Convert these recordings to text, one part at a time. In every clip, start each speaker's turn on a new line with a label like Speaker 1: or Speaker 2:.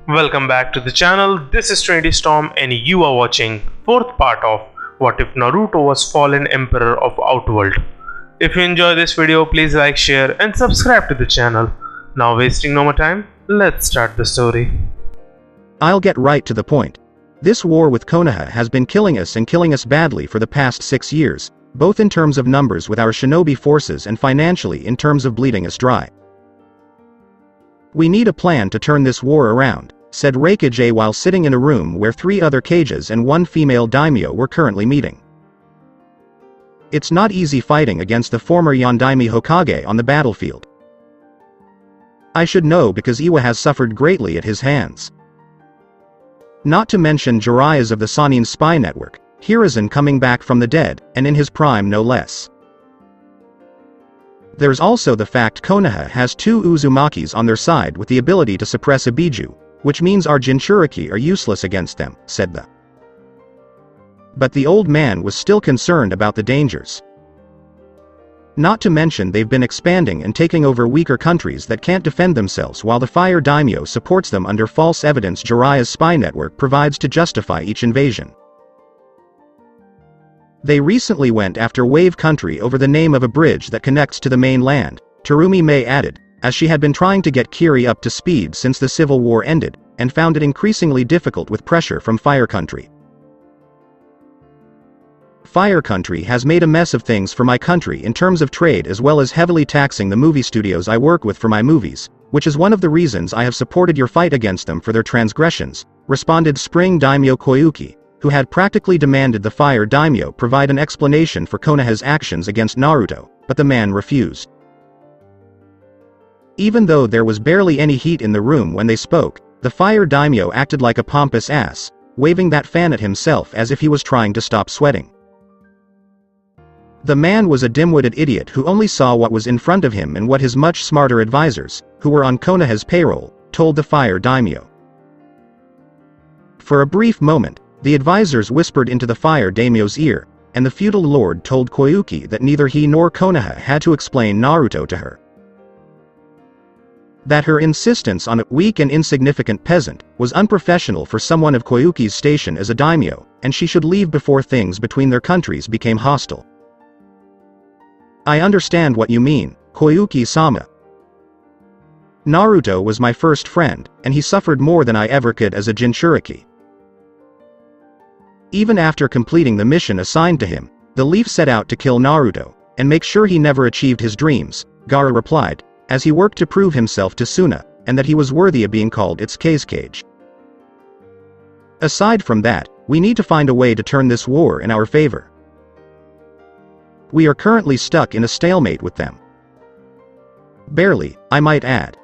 Speaker 1: Welcome back to the channel. This is Trinity Storm and you are watching 4th part of What If Naruto Was Fallen Emperor of Outworld. If you enjoy this video, please like, share and subscribe to the channel. Now wasting no more time, let's start the story.
Speaker 2: I'll get right to the point. This war with Konoha has been killing us and killing us badly for the past 6 years, both in terms of numbers with our shinobi forces and financially in terms of bleeding us dry. We need a plan to turn this war around, said Raikage while sitting in a room where 3 other Kages and 1 female daimyo were currently meeting. It's not easy fighting against the former Yondaime Hokage on the battlefield. I should know because Iwa has suffered greatly at his hands. Not to mention Jiraiya's of the Sannin spy network, Hiruzen coming back from the dead, and in his prime no less. There's also the fact Konoha has 2 Uzumakis on their side with the ability to suppress a Biju, which means our Jinchuriki are useless against them, said the. But the old man was still concerned about the dangers. Not to mention they've been expanding and taking over weaker countries that can't defend themselves while the Fire Daimyo supports them under false evidence Jiraiya's spy network provides to justify each invasion. They recently went after Wave Country over the name of a bridge that connects to the mainland, Terumi Mei added, as she had been trying to get Kiri up to speed since the Civil War ended, and found it increasingly difficult with pressure from Fire Country. Fire Country has made a mess of things for my country in terms of trade as well as heavily taxing the movie studios I work with for my movies, which is one of the reasons I have supported your fight against them for their transgressions, responded Spring Daimyo Koyuki, who had practically demanded the Fire Daimyo provide an explanation for Konoha's actions against Naruto, but the man refused. Even though there was barely any heat in the room when they spoke, the Fire Daimyo acted like a pompous ass, waving that fan at himself as if he was trying to stop sweating. The man was a dim-witted idiot who only saw what was in front of him and what his much smarter advisors, who were on Konoha's payroll, told the Fire Daimyo. For a brief moment, the advisors whispered into the Fire Daimyo's ear, and the feudal lord told Koyuki that neither he nor Konoha had to explain Naruto to her. That her insistence on a weak and insignificant peasant was unprofessional for someone of Koyuki's station as a daimyo, and she should leave before things between their countries became hostile. I understand what you mean, Koyuki-sama. Naruto was my first friend, and he suffered more than I ever could as a Jinchuriki. Even after completing the mission assigned to him, the Leaf set out to kill Naruto, and make sure he never achieved his dreams, Gaara replied, as he worked to prove himself to Suna, and that he was worthy of being called its Kazekage. Aside from that, we need to find a way to turn this war in our favor. We are currently stuck in a stalemate with them. Barely, I might add.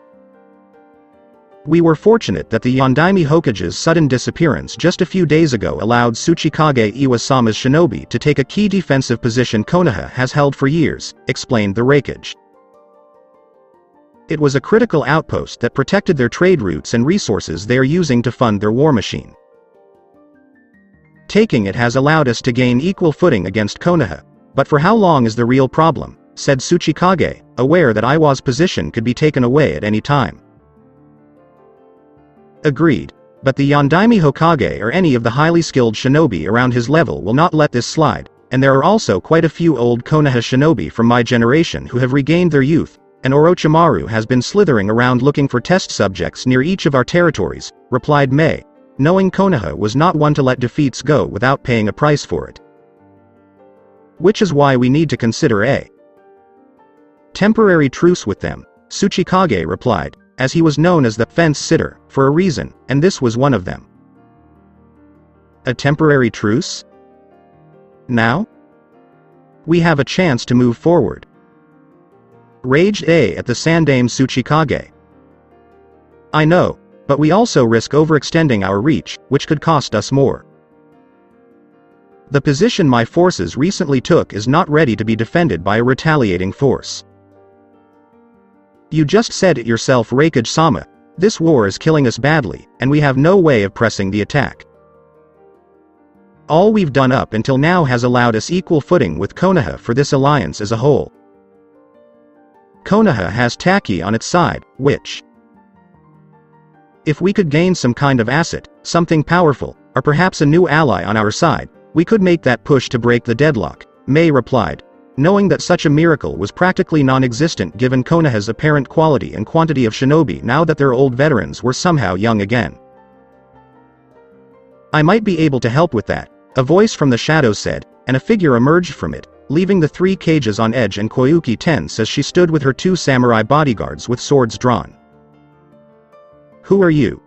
Speaker 2: We were fortunate that the Yondaime Hokage's sudden disappearance just a few days ago allowed Tsuchikage Iwa-sama's shinobi to take a key defensive position Konoha has held for years, explained the Raikage. It was a critical outpost that protected their trade routes and resources they are using to fund their war machine. Taking it has allowed us to gain equal footing against Konoha, but for how long is the real problem, said Tsuchikage, aware that Iwa's position could be taken away at any time. Agreed, but the Yondaime Hokage or any of the highly skilled shinobi around his level will not let this slide, and there are also quite a few old Konoha shinobi from my generation who have regained their youth, and Orochimaru has been slithering around looking for test subjects near each of our territories, replied Mei, knowing Konoha was not one to let defeats go without paying a price for it. Which is why we need to consider a temporary truce with them, Tsuchikage replied, as he was known as the fence-sitter, for a reason, and this was one of them. A temporary truce? Now? We have a chance to move forward. Raged at the Sandaime Tsuchikage. I know, but we also risk overextending our reach, which could cost us more. The position my forces recently took is not ready to be defended by a retaliating force. You just said it yourself, Raikage-sama, this war is killing us badly, and we have no way of pressing the attack. All we've done up until now has allowed us equal footing with Konoha for this alliance as a whole. Konoha has Taki on its side, which If we could gain some kind of asset, something powerful, or perhaps a new ally on our side, we could make that push to break the deadlock, Mei replied, knowing that such a miracle was practically non-existent given Konoha's apparent quality and quantity of shinobi now that their old veterans were somehow young again. I might be able to help with that, a voice from the shadows said, and a figure emerged from it, leaving the three cages on edge and Koyuki tense as she stood with her two samurai bodyguards with swords drawn. Who are you?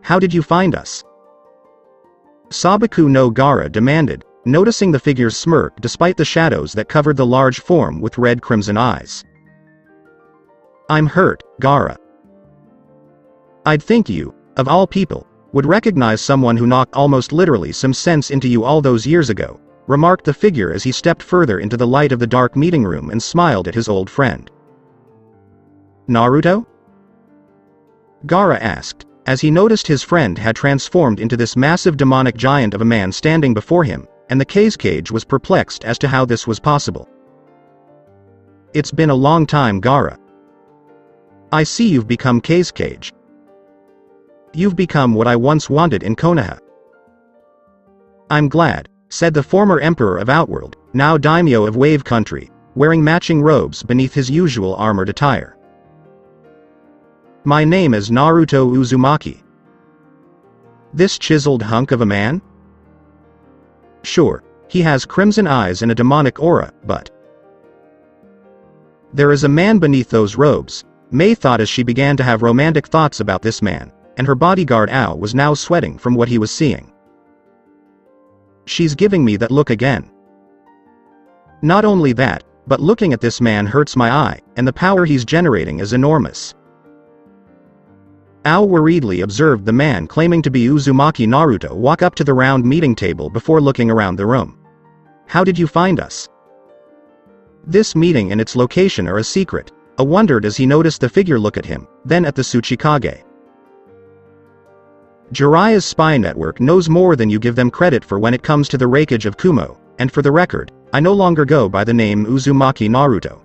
Speaker 2: How did you find us? Sabaku no Gaara demanded, noticing the figure's smirk despite the shadows that covered the large form with red-crimson eyes. I'm hurt, Gaara. I'd think you, of all people, would recognize someone who knocked almost literally some sense into you all those years ago, remarked the figure as he stepped further into the light of the dark meeting room and smiled at his old friend. Naruto? Gaara asked, as he noticed his friend had transformed into this massive demonic giant of a man standing before him, and the cage was perplexed as to how this was possible. It's been a long time, Gaara. I see you've become Cage. You've become what I once wanted in Konoha. I'm glad, said the former emperor of Outworld, now daimyo of Wave Country, wearing matching robes beneath his usual armored attire. My name is Naruto Uzumaki. This chiseled hunk of a man? Sure, he has crimson eyes and a demonic aura, but there is a man beneath those robes, Mei thought as she began to have romantic thoughts about this man, and her bodyguard Ao was now sweating from what he was seeing. She's giving me that look again. Not only that, but looking at this man hurts my eye, and the power he's generating is enormous. Ao worriedly observed the man claiming to be Uzumaki Naruto walk up to the round meeting table before looking around the room. How did you find us? This meeting and its location are a secret, Ao wondered as he noticed the figure look at him, then at the Tsuchikage. Jiraiya's spy network knows more than you give them credit for when it comes to the wreckage of Kumo, and for the record, I no longer go by the name Uzumaki Naruto.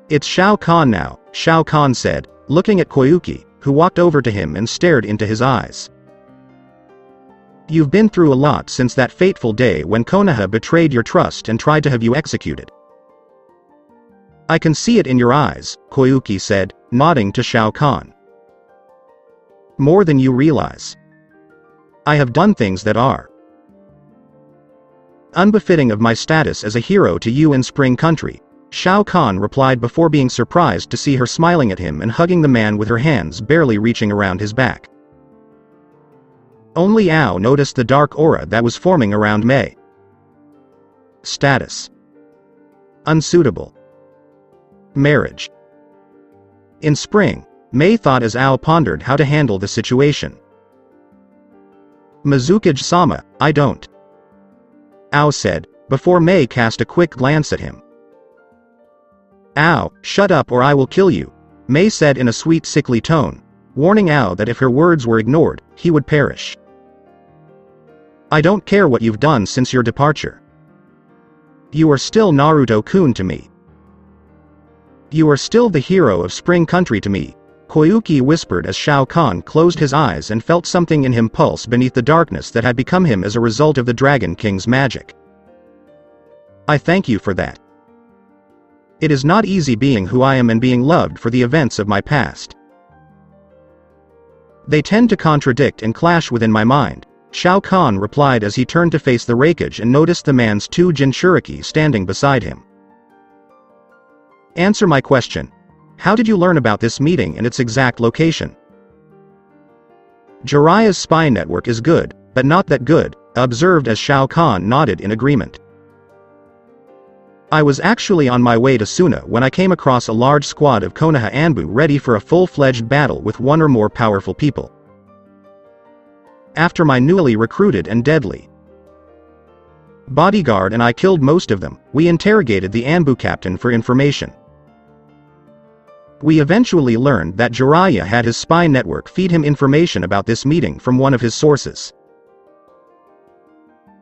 Speaker 2: It's Shao Kahn now, Shao Kahn said, looking at Koyuki, who walked over to him and stared into his eyes. You've been through a lot since that fateful day when Konoha betrayed your trust and tried to have you executed. I can see it in your eyes, Koyuki said, nodding to Shao Kahn. More than you realize. I have done things that are unbefitting of my status as a hero to you in Spring Country, Shao Kahn replied before being surprised to see her smiling at him and hugging the man with her hands barely reaching around his back. Only Ao noticed the dark aura that was forming around Mei. Status. Unsuitable. Marriage. In spring, Mei thought as Ao pondered how to handle the situation. Mizukage-sama, I don't. Ao said, before Mei cast a quick glance at him. Ao, shut up or I will kill you, Mei said in a sweet sickly tone, warning Ao that if her words were ignored, he would perish. I don't care what you've done since your departure. You are still Naruto-kun to me. You are still the hero of Spring Country to me, Koyuki whispered as Shao Kahn closed his eyes and felt something in him pulse beneath the darkness that had become him as a result of the Dragon King's magic. I thank you for that. It is not easy being who I am and being loved for the events of my past. They tend to contradict and clash within my mind, Shao Kahn replied as he turned to face the wreckage and noticed the man's two Jinchuriki standing beside him. Answer my question. How did you learn about this meeting and its exact location? Jiraiya's spy network is good, but not that good, observed as Shao Kahn nodded in agreement. I was actually on my way to Suna when I came across a large squad of Konoha Anbu ready for a full-fledged battle with one or more powerful people. After my newly recruited and deadly bodyguard and I killed most of them, we interrogated the Anbu captain for information. We eventually learned that Jiraiya had his spy network feed him information about this meeting from one of his sources.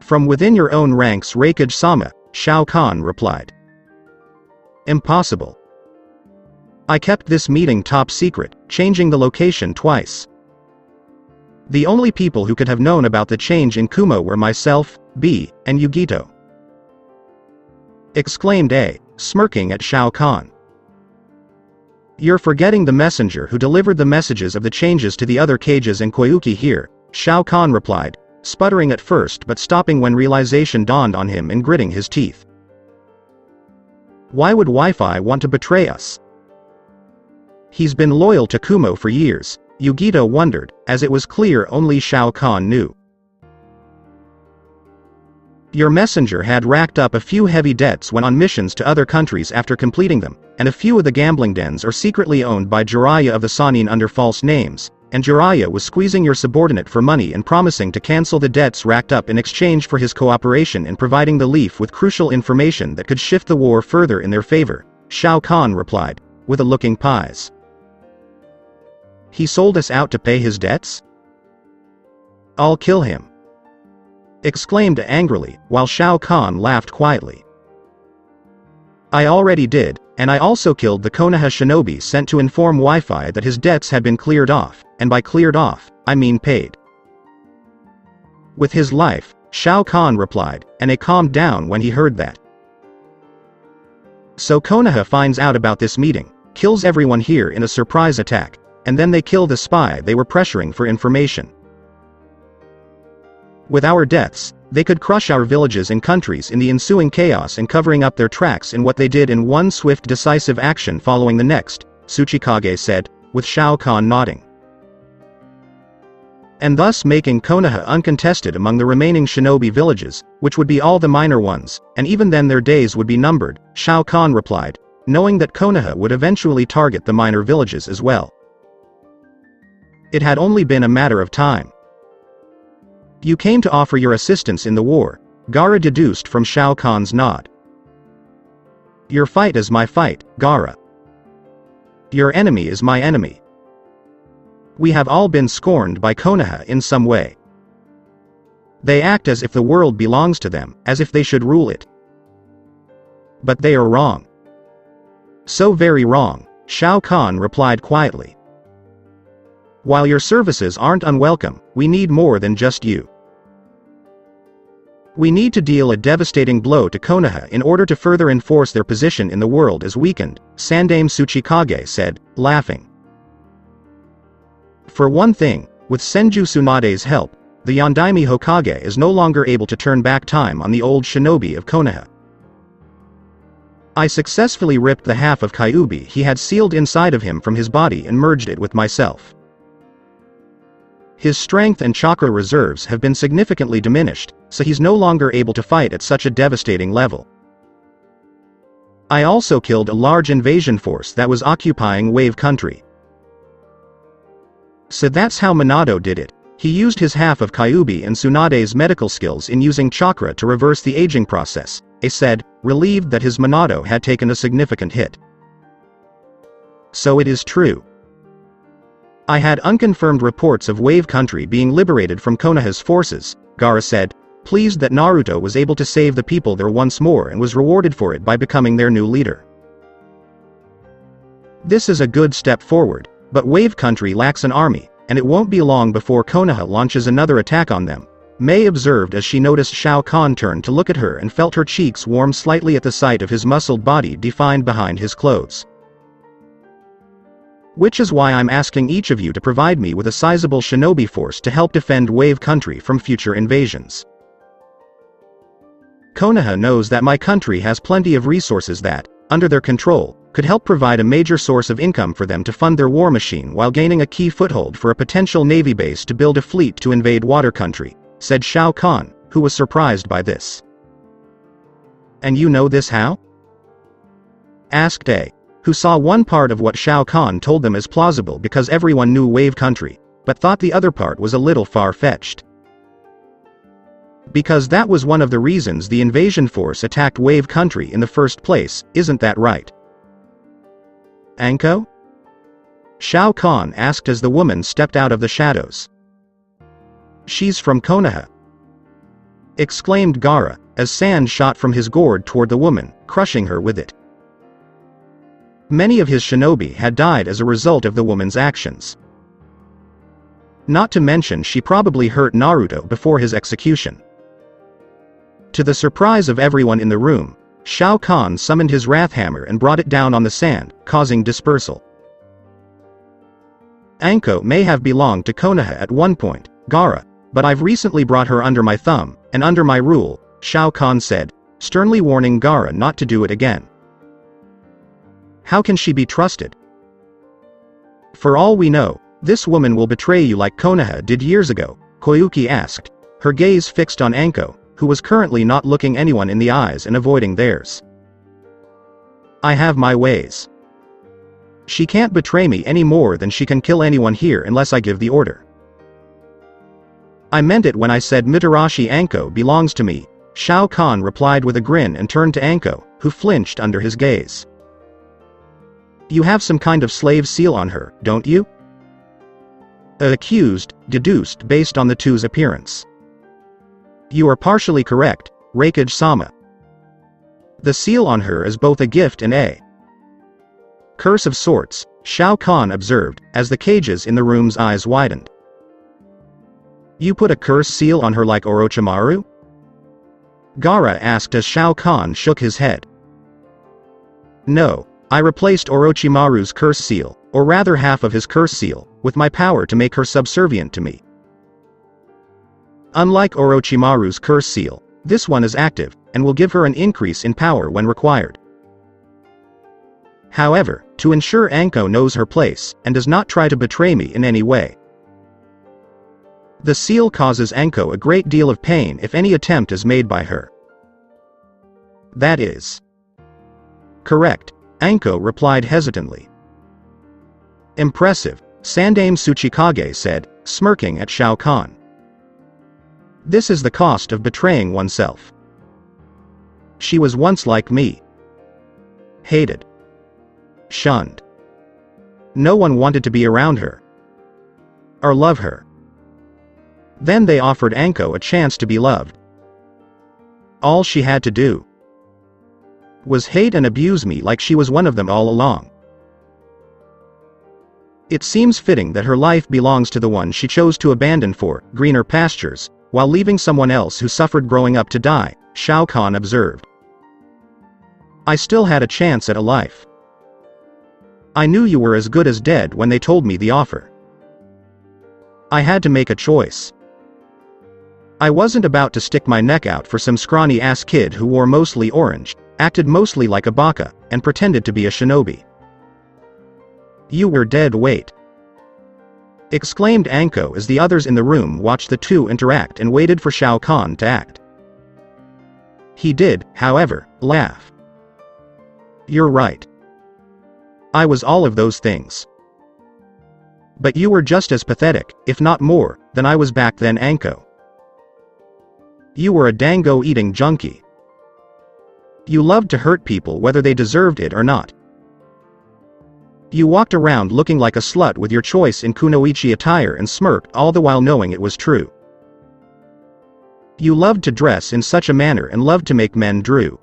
Speaker 2: From within your own ranks, Reikage-sama, Shao Kahn replied. Impossible. I kept this meeting top secret, changing the location twice. The only people who could have known about the change in Kumo were myself, B, and Yugito. Exclaimed A, smirking at Shao Kahn. You're forgetting the messenger who delivered the messages of the changes to the other cages and Koyuki here, Shao Kahn replied, sputtering at first but stopping when realization dawned on him and gritting his teeth. Why would Wi-Fi want to betray us? He's been loyal to Kumo for years, Yugito wondered, as it was clear only Shao Kahn knew. Your messenger had racked up a few heavy debts when on missions to other countries after completing them, and a few of the gambling dens are secretly owned by Jiraiya of the Sannin under false names, and Jiraiya was squeezing your subordinate for money and promising to cancel the debts racked up in exchange for his cooperation in providing the Leaf with crucial information that could shift the war further in their favor, Shao Kahn replied, with a looking pies. He sold us out to pay his debts? I'll kill him, exclaimed angrily, while Shao Kahn laughed quietly. I already did, and I also killed the Konoha shinobi sent to inform Wi-Fi that his debts had been cleared off, and by cleared off, I mean paid. With his life, Shao Kahn replied, and he calmed down when he heard that. So Konoha finds out about this meeting, kills everyone here in a surprise attack, and then they kill the spy they were pressuring for information. With our deaths, they could crush our villages and countries in the ensuing chaos and covering up their tracks in what they did in one swift decisive action following the next, Tsuchikage said, with Shao Kahn nodding. And thus making Konoha uncontested among the remaining shinobi villages, which would be all the minor ones, and even then their days would be numbered, Shao Kahn replied, knowing that Konoha would eventually target the minor villages as well. It had only been a matter of time. You came to offer your assistance in the war, Gaara deduced from Shao Kahn's nod. Your fight is my fight, Gaara. Your enemy is my enemy. We have all been scorned by Konoha in some way. They act as if the world belongs to them, as if they should rule it. But they are wrong. So very wrong, Shao Kahn replied quietly. While your services aren't unwelcome, we need more than just you. We need to deal a devastating blow to Konoha in order to further enforce their position in the world as weakened, Sandaime Tsuchikage said, laughing. For one thing, with Senju Tsunade's help, the Yondaime Hokage is no longer able to turn back time on the old shinobi of Konoha. I successfully ripped the half of Kyuubi he had sealed inside of him from his body and merged it with myself. His strength and chakra reserves have been significantly diminished, so he's no longer able to fight at such a devastating level. I also killed a large invasion force that was occupying Wave Country. So that's how Minato did it. He used his half of Kyuubi and Tsunade's medical skills in using chakra to reverse the aging process, he said, relieved that his Minato had taken a significant hit. So it is true. I had unconfirmed reports of Wave Country being liberated from Konoha's forces, Gaara said, pleased that Naruto was able to save the people there once more and was rewarded for it by becoming their new leader. This is a good step forward, but Wave Country lacks an army, and it won't be long before Konoha launches another attack on them, Mei observed as she noticed Shao Kahn turn to look at her and felt her cheeks warm slightly at the sight of his muscled body defined behind his clothes. Which is why I'm asking each of you to provide me with a sizable shinobi force to help defend Wave Country from future invasions. Konoha knows that my country has plenty of resources that, under their control, could help provide a major source of income for them to fund their war machine while gaining a key foothold for a potential navy base to build a fleet to invade Water Country, said Shao Kahn, who was surprised by this. And you know this how? Asked A, who saw one part of what Shao Kahn told them as plausible because everyone knew Wave Country, but thought the other part was a little far-fetched. Because that was one of the reasons the invasion force attacked Wave Country in the first place, isn't that right? Anko? Shao Kahn asked as the woman stepped out of the shadows. She's from Konoha, exclaimed Gaara, as sand shot from his gourd toward the woman, crushing her with it. Many of his shinobi had died as a result of the woman's actions. Not to mention she probably hurt Naruto before his execution. To the surprise of everyone in the room, Shao Kahn summoned his wrath hammer and brought it down on the sand, causing dispersal. Anko may have belonged to Konoha at one point, Gaara, but I've recently brought her under my thumb, and under my rule, Shao Kahn said, sternly warning Gaara not to do it again. How can she be trusted? For all we know, this woman will betray you like Konoha did years ago, Koyuki asked, her gaze fixed on Anko, who was currently not looking anyone in the eyes and avoiding theirs. I have my ways. She can't betray me any more than she can kill anyone here unless I give the order. I meant it when I said Mitarashi Anko belongs to me, Shao Kahn replied with a grin and turned to Anko, who flinched under his gaze. You have some kind of slave seal on her, don't you? The accused deduced based on the two's appearance. You are partially correct, Raikage-sama. The seal on her is both a gift and a curse of sorts, Shao Kahn observed, as the cages in the room's eyes widened. You put a curse seal on her like Orochimaru? Gaara asked as Shao Kahn shook his head. No, I replaced Orochimaru's curse seal, or rather half of his curse seal, with my power to make her subservient to me. Unlike Orochimaru's curse seal, this one is active, and will give her an increase in power when required. However, to ensure Anko knows her place, and does not try to betray me in any way. The seal causes Anko a great deal of pain if any attempt is made by her. That is correct, Anko replied hesitantly. Impressive, Sandaime Tsuchikage said, smirking at Shao Kahn. This is the cost of betraying oneself. She was once like me. Hated. Shunned. No one wanted to be around her. Or love her. Then they offered Anko a chance to be loved. All she had to do was hate and abuse me like she was one of them all along. It seems fitting that her life belongs to the one she chose to abandon for greener pastures, while leaving someone else who suffered growing up to die, Shao Kahn observed. I still had a chance at a life. I knew you were as good as dead when they told me the offer. I had to make a choice. I wasn't about to stick my neck out for some scrawny-ass kid who wore mostly orange, acted mostly like a baka, and pretended to be a shinobi. You were dead weight, exclaimed Anko as the others in the room watched the two interact and waited for Shao Kahn to act. He did, however, laugh. You're right. I was all of those things. But you were just as pathetic, if not more, than I was back then, Anko. You were a dango-eating junkie. You loved to hurt people whether they deserved it or not. You walked around looking like a slut with your choice in kunoichi attire and smirked all the while knowing it was true. You loved to dress in such a manner and loved to make men drool.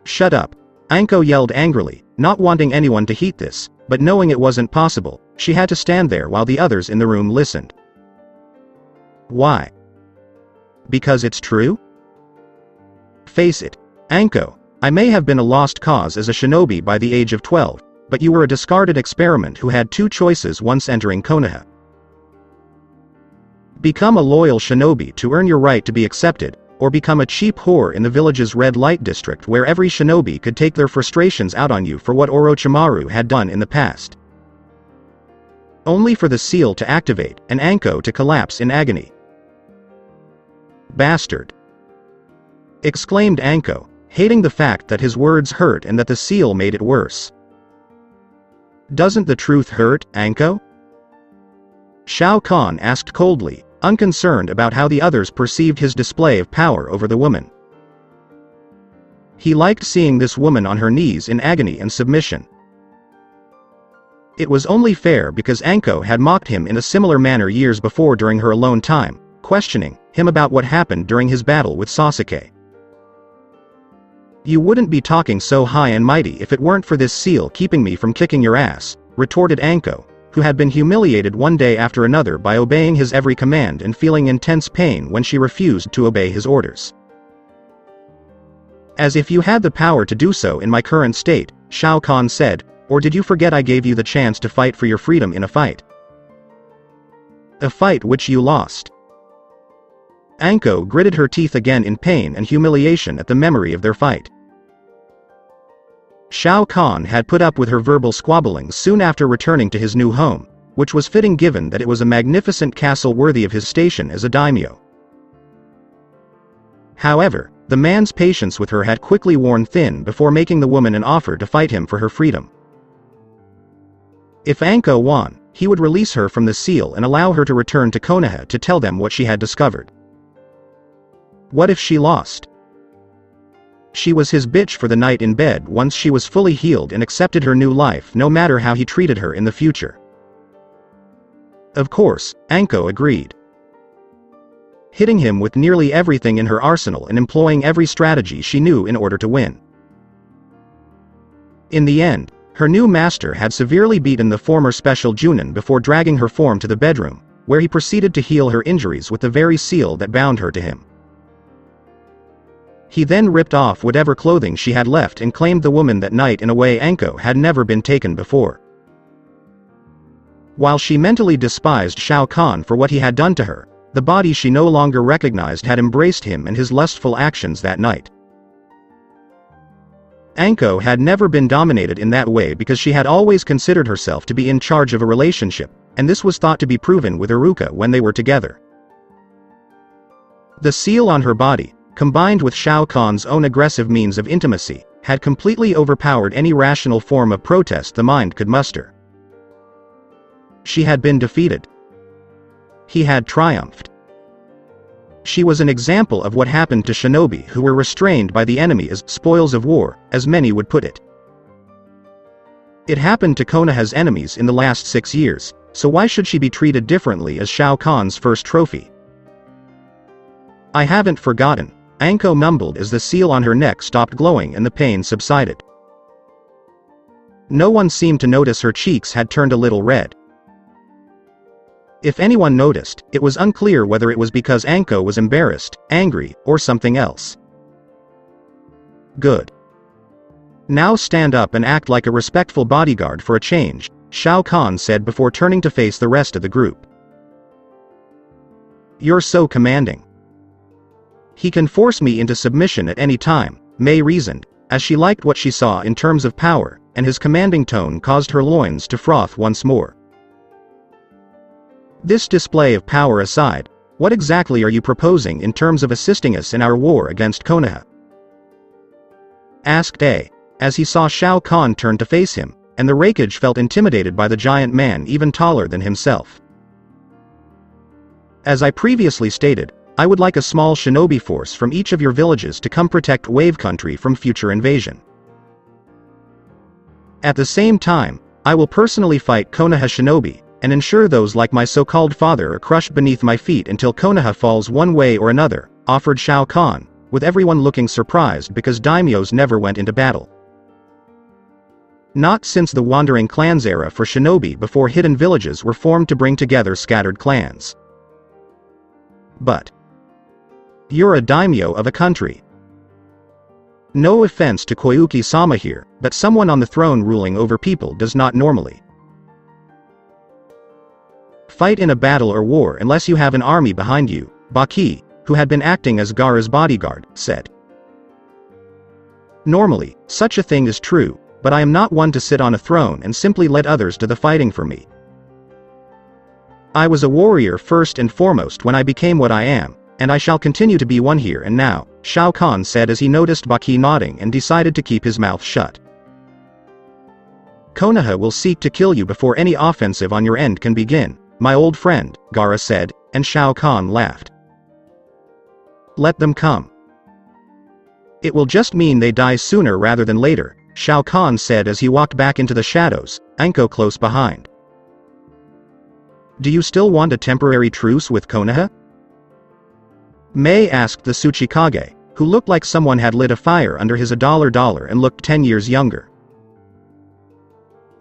Speaker 2: Shut up, Anko yelled angrily, not wanting anyone to heed this, but knowing it wasn't possible, she had to stand there while the others in the room listened. Why? Because it's true? Face it, Anko, I may have been a lost cause as a shinobi by the age of 12, but you were a discarded experiment who had two choices once entering Konoha. Become a loyal shinobi to earn your right to be accepted, or become a cheap whore in the village's red light district where every shinobi could take their frustrations out on you for what Orochimaru had done in the past. Only for the seal to activate, and Anko to collapse in agony. Bastard! Exclaimed Anko, hating the fact that his words hurt and that the seal made it worse. Doesn't the truth hurt, Anko? Shao Kahn asked coldly, unconcerned about how the others perceived his display of power over the woman. He liked seeing this woman on her knees in agony and submission. It was only fair because Anko had mocked him in a similar manner years before during her alone time, questioning him about what happened during his battle with Sasuke. You wouldn't be talking so high and mighty if it weren't for this seal keeping me from kicking your ass, retorted Anko, who had been humiliated one day after another by obeying his every command and feeling intense pain when she refused to obey his orders. As if you had the power to do so in my current state, Shao Kahn said, or did you forget I gave you the chance to fight for your freedom in a fight? A fight which you lost. Anko gritted her teeth again in pain and humiliation at the memory of their fight. Shao Kahn had put up with her verbal squabblings soon after returning to his new home, which was fitting given that it was a magnificent castle worthy of his station as a daimyo. However, the man's patience with her had quickly worn thin before making the woman an offer to fight him for her freedom. If Anko won, he would release her from the seal and allow her to return to Konoha to tell them what she had discovered. What if she lost? She was his bitch for the night in bed once she was fully healed and accepted her new life no matter how he treated her in the future. Of course, Anko agreed. Hitting him with nearly everything in her arsenal and employing every strategy she knew in order to win. In the end, her new master had severely beaten the former special Junin before dragging her form to the bedroom, where he proceeded to heal her injuries with the very seal that bound her to him. He then ripped off whatever clothing she had left and claimed the woman that night in a way Anko had never been taken before. While she mentally despised Shao Kahn for what he had done to her, the body she no longer recognized had embraced him and his lustful actions that night. Anko had never been dominated in that way because she had always considered herself to be in charge of a relationship, and this was thought to be proven with Iruka when they were together. The seal on her body, combined with Shao Kahn's own aggressive means of intimacy, had completely overpowered any rational form of protest the mind could muster. She had been defeated. He had triumphed. She was an example of what happened to shinobi who were restrained by the enemy as spoils of war, as many would put it. It happened to Konoha's enemies in the last 6 years, so why should she be treated differently as Shao Kahn's first trophy? I haven't forgotten, Anko mumbled as the seal on her neck stopped glowing and the pain subsided. No one seemed to notice her cheeks had turned a little red. If anyone noticed, it was unclear whether it was because Anko was embarrassed, angry, or something else. Good. Now stand up and act like a respectful bodyguard for a change, Shao Kahn said before turning to face the rest of the group. You're so commanding. He can force me into submission at any time, Mei reasoned, as she liked what she saw in terms of power, and his commanding tone caused her loins to froth once more. This display of power aside, what exactly are you proposing in terms of assisting us in our war against Konoha? Asked A, as he saw Shao Kahn turn to face him, and the Raikage felt intimidated by the giant man even taller than himself. As I previously stated, I would like a small shinobi force from each of your villages to come protect Wave Country from future invasion. At the same time, I will personally fight Konoha shinobi, and ensure those like my so-called father are crushed beneath my feet until Konoha falls one way or another, offered Shao Kahn, with everyone looking surprised because daimyos never went into battle. Not since the Wandering Clans era for shinobi before hidden villages were formed to bring together scattered clans. But you're a daimyo of a country. No offense to Koyuki-sama here, but someone on the throne ruling over people does not normally fight in a battle or war unless you have an army behind you, Baki, who had been acting as Gaara's bodyguard, said. Normally, such a thing is true, but I am not one to sit on a throne and simply let others do the fighting for me. I was a warrior first and foremost when I became what I am, and I shall continue to be one here and now, Shao Kahn said as he noticed Baki nodding and decided to keep his mouth shut. Konoha will seek to kill you before any offensive on your end can begin, my old friend, Gaara said, and Shao Kahn laughed. Let them come. It will just mean they die sooner rather than later, Shao Kahn said as he walked back into the shadows, Anko close behind. Do you still want a temporary truce with Konoha? Mei asked the Tsuchikage, who looked like someone had lit a fire under his $1 and looked 10 years younger.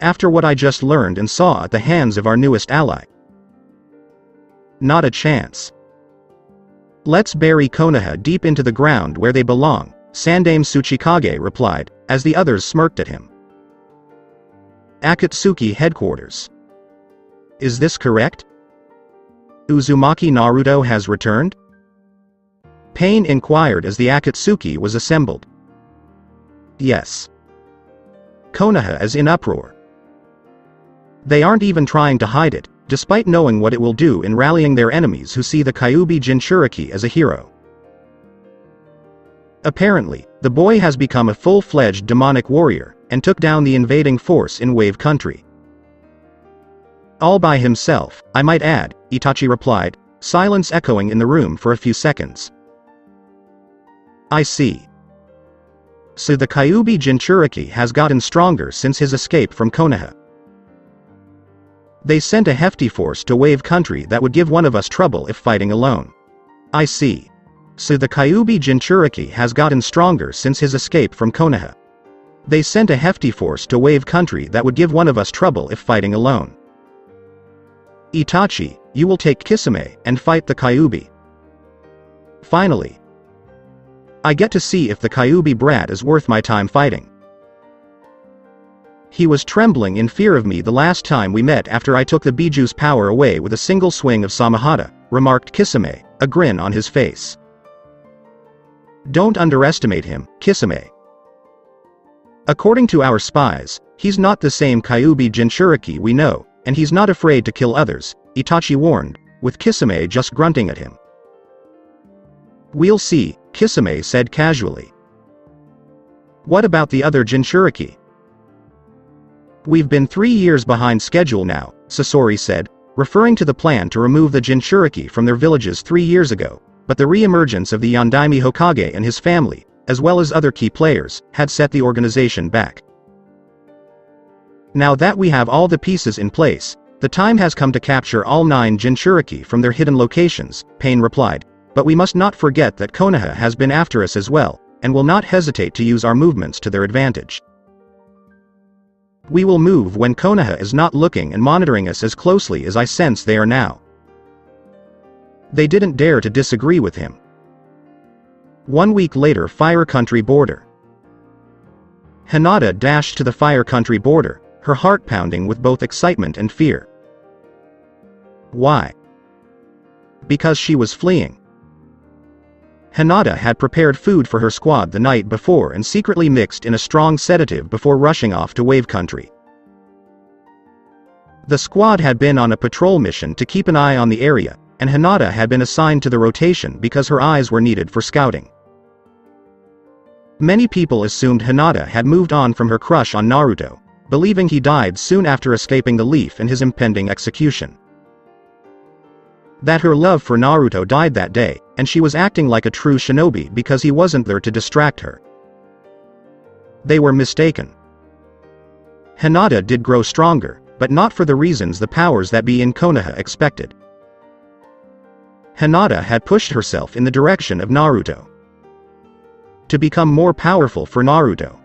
Speaker 2: After what I just learned and saw at the hands of our newest ally. Not a chance. Let's bury Konoha deep into the ground where they belong, Sandame Tsuchikage replied, as the others smirked at him. Akatsuki headquarters. Is this correct? Uzumaki Naruto has returned? Pain inquired as the Akatsuki was assembled. Yes. Konoha is in uproar. They aren't even trying to hide it, despite knowing what it will do in rallying their enemies who see the Kyuubi Jinchuriki as a hero. Apparently, the boy has become a full-fledged demonic warrior, and took down the invading force in Wave Country. All by himself, I might add, Itachi replied, silence echoing in the room for a few seconds. I see. So the Kyuubi Jinchuriki has gotten stronger since his escape from Konoha. They sent a hefty force to Wave Country that would give one of us trouble if fighting alone. I see. So the Kyuubi Jinchuriki has gotten stronger since his escape from Konoha. They sent a hefty force to Wave Country that would give one of us trouble if fighting alone. Itachi, you will take Kisame and fight the Kyuubi. Finally. I get to see if the Kyuubi brat is worth my time fighting. He was trembling in fear of me the last time we met after I took the Biju's power away with a single swing of Samahata, remarked Kisame, a grin on his face. Don't underestimate him, Kisame. According to our spies, he's not the same Kyuubi Jinchuriki we know, and he's not afraid to kill others, Itachi warned, with Kisame just grunting at him. We'll see, Kisame said casually. What about the other Jinchuriki? We've been 3 years behind schedule now, Sasori said, referring to the plan to remove the Jinchuriki from their villages 3 years ago, but the re-emergence of the Yondaime Hokage and his family, as well as other key players, had set the organization back. Now that we have all the pieces in place, the time has come to capture all 9 Jinchuriki from their hidden locations, Pain replied, but we must not forget that Konoha has been after us as well, and will not hesitate to use our movements to their advantage. We will move when Konoha is not looking and monitoring us as closely as I sense they are now. They didn't dare to disagree with him. 1 week later, Fire Country border. Hinata dashed to the Fire Country border, her heart pounding with both excitement and fear. Why? Because she was fleeing. Hinata had prepared food for her squad the night before and secretly mixed in a strong sedative before rushing off to Wave Country. The squad had been on a patrol mission to keep an eye on the area, and Hinata had been assigned to the rotation because her eyes were needed for scouting. Many people assumed Hinata had moved on from her crush on Naruto, believing he died soon after escaping the leaf and his impending execution. That her love for Naruto died that day, and she was acting like a true shinobi because he wasn't there to distract her. They were mistaken. Hinata did grow stronger, but not for the reasons the powers that be in Konoha expected. Hinata had pushed herself in the direction of Naruto. To become more powerful for Naruto.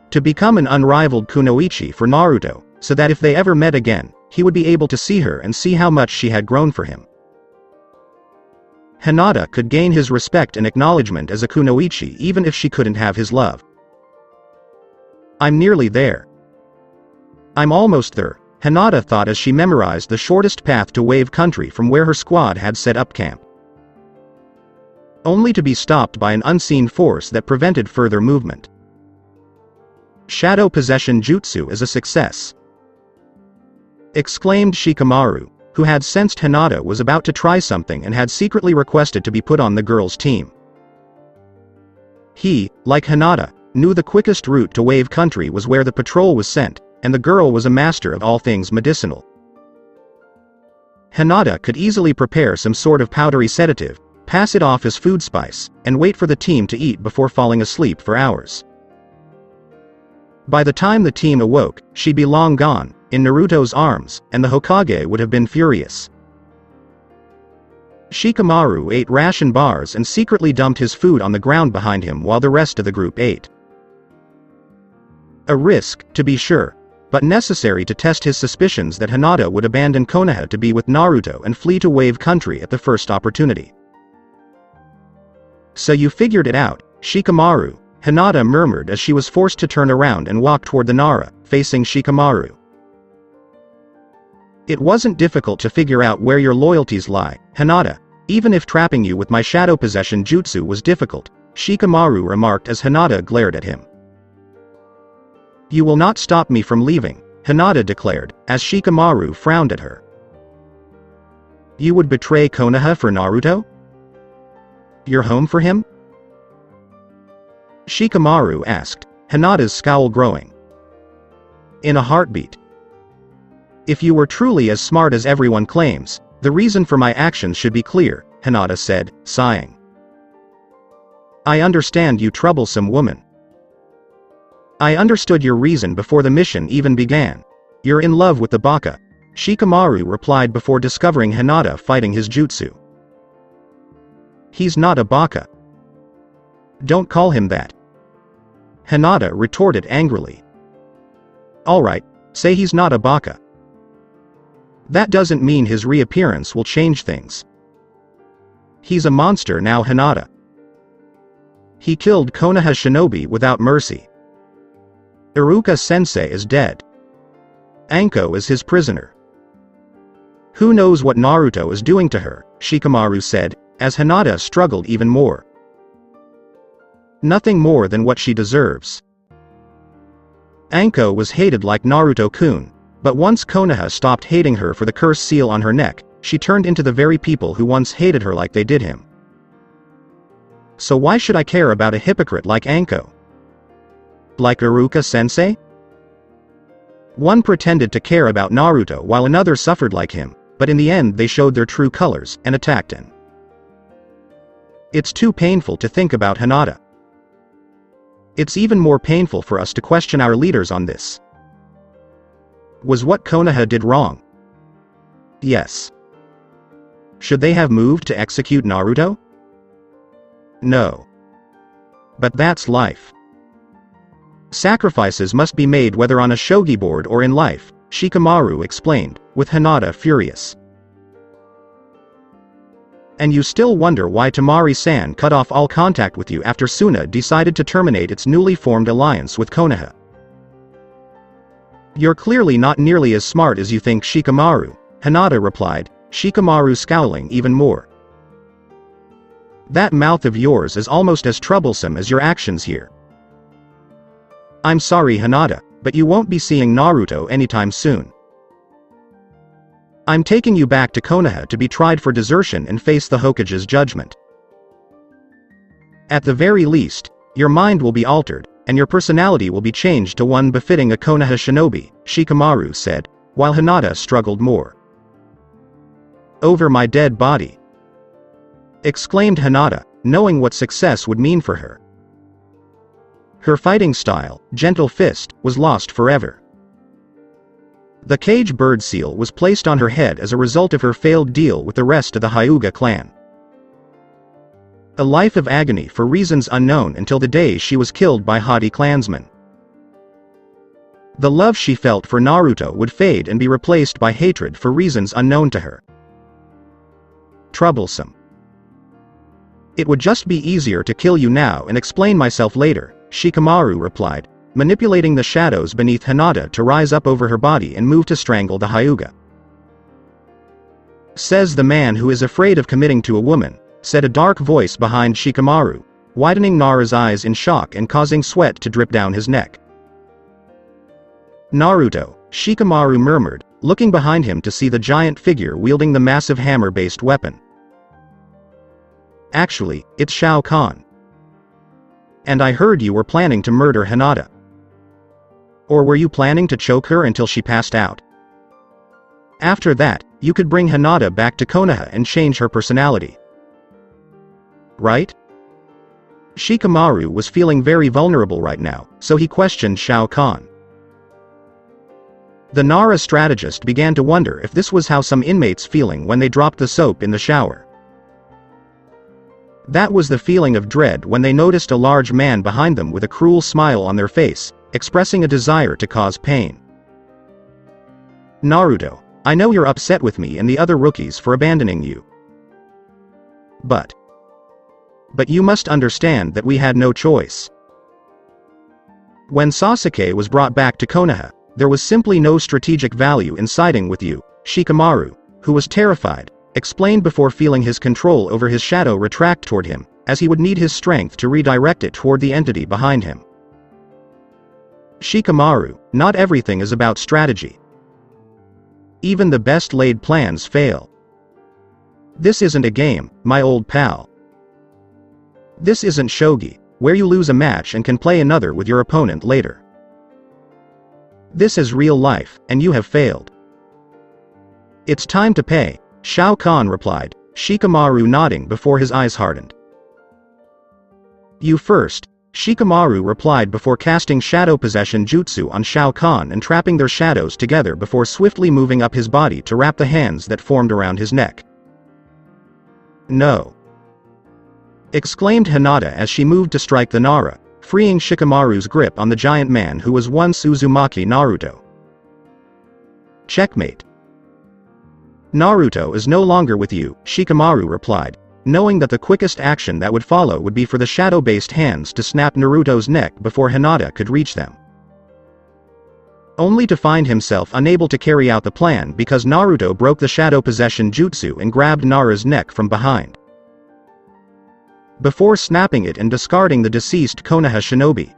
Speaker 2: To become an unrivaled kunoichi for Naruto, so that if they ever met again, he would be able to see her and see how much she had grown for him. Hinata could gain his respect and acknowledgement as a kunoichi even if she couldn't have his love. I'm nearly there. I'm almost there, Hinata thought as she memorized the shortest path to Wave Country from where her squad had set up camp. Only to be stopped by an unseen force that prevented further movement. Shadow Possession Jutsu is a success, exclaimed Shikamaru, who had sensed Hinata was about to try something and had secretly requested to be put on the girls' team. He, like Hinata, knew the quickest route to Wave Country was where the patrol was sent, and the girl was a master of all things medicinal. Hinata could easily prepare some sort of powdery sedative, pass it off as food spice, and wait for the team to eat before falling asleep for hours. By the time the team awoke, she'd be long gone, in Naruto's arms, and the Hokage would have been furious. Shikamaru ate ration bars and secretly dumped his food on the ground behind him while the rest of the group ate. A risk, to be sure, but necessary to test his suspicions that Hinata would abandon Konoha to be with Naruto and flee to Wave Country at the first opportunity. "So you figured it out, Shikamaru," Hinata murmured as she was forced to turn around and walk toward the Nara, facing Shikamaru. "It wasn't difficult to figure out where your loyalties lie, Hinata, even if trapping you with my shadow possession jutsu was difficult," Shikamaru remarked as Hinata glared at him. "You will not stop me from leaving," Hinata declared, as Shikamaru frowned at her. "You would betray Konoha for Naruto? Your home for him?" Shikamaru asked, Hinata's scowl growing. "In a heartbeat. If you were truly as smart as everyone claims, the reason for my actions should be clear," Hinata said, sighing. "I understand you, troublesome woman. I understood your reason before the mission even began. You're in love with the baka," Shikamaru replied before discovering Hinata fighting his jutsu. "He's not a baka. Don't call him that," Hinata retorted angrily. "Alright, say he's not a baka. That doesn't mean his reappearance will change things. He's a monster now, Hinata. He killed Konoha shinobi without mercy. Iruka-sensei is dead. Anko is his prisoner. Who knows what Naruto is doing to her," Shikamaru said, as Hinata struggled even more. "Nothing more than what she deserves. Anko was hated like Naruto-kun, but once Konoha stopped hating her for the curse seal on her neck, she turned into the very people who once hated her like they did him. So why should I care about a hypocrite like Anko? Like Iruka-sensei? One pretended to care about Naruto while another suffered like him, but in the end they showed their true colors and attacked him. It's too painful to think about, Hinata. It's even more painful for us to question our leaders on this. Was what Konoha did wrong? Yes. Should they have moved to execute Naruto? No. But that's life. Sacrifices must be made whether on a shogi board or in life, Shikamaru explained, with Hinata furious. And you still wonder why Tamari-san cut off all contact with you after Suna decided to terminate its newly formed alliance with Konoha. You're clearly not nearly as smart as you think, Shikamaru, Hinata replied, Shikamaru scowling even more. That mouth of yours is almost as troublesome as your actions here. I'm sorry, Hinata, but you won't be seeing Naruto anytime soon. I'm taking you back to Konoha to be tried for desertion and face the Hokage's judgment. At the very least, your mind will be altered, and your personality will be changed to one befitting a Konoha shinobi, Shikamaru said, while Hinata struggled more. Over my dead body, exclaimed Hinata, knowing what success would mean for her. Her fighting style, gentle fist, was lost forever. The cage bird seal was placed on her head as a result of her failed deal with the rest of the Hyuga clan. A life of agony for reasons unknown until the day she was killed by haughty clansmen. The love she felt for Naruto would fade and be replaced by hatred for reasons unknown to her. Troublesome. It would just be easier to kill you now and explain myself later, Shikamaru replied, manipulating the shadows beneath Hinata to rise up over her body and move to strangle the Hyuga. Says the man who is afraid of committing to a woman, said a dark voice behind Shikamaru, widening Nara's eyes in shock and causing sweat to drip down his neck. Naruto, Shikamaru murmured, looking behind him to see the giant figure wielding the massive hammer-based weapon. Actually, it's Shao Kahn. And I heard you were planning to murder Hinata. Or were you planning to choke her until she passed out? After that, you could bring Hinata back to Konoha and change her personality. Right? Shikamaru was feeling very vulnerable right now, so he questioned Shao Kahn. The Nara strategist began to wonder if this was how some inmates feeling when they dropped the soap in the shower. That was the feeling of dread when they noticed a large man behind them with a cruel smile on their face, expressing a desire to cause pain. Naruto, I know you're upset with me and the other rookies for abandoning you. But you must understand that we had no choice. When Sasuke was brought back to Konoha, there was simply no strategic value in siding with you. Shikamaru, who was terrified, explained before feeling his control over his shadow retract toward him, as he would need his strength to redirect it toward the entity behind him. Shikamaru, not everything is about strategy. Even the best laid plans fail. This isn't a game, my old pal. This isn't shogi, where you lose a match and can play another with your opponent later. This is real life, and you have failed. It's time to pay, Shao Kahn replied, Shikamaru nodding before his eyes hardened. You first, Shikamaru replied before casting Shadow Possession Jutsu on Shao Kahn and trapping their shadows together before swiftly moving up his body to wrap the hands that formed around his neck. No! Exclaimed Hinata as she moved to strike the Nara, freeing Shikamaru's grip on the giant man who was once Uzumaki Naruto. Checkmate. Naruto is no longer with you, Shikamaru replied, knowing that the quickest action that would follow would be for the shadow-based hands to snap Naruto's neck before Hinata could reach them. Only to find himself unable to carry out the plan because Naruto broke the Shadow Possession Jutsu and grabbed Nara's neck from behind. Before snapping it and discarding the deceased Konoha shinobi.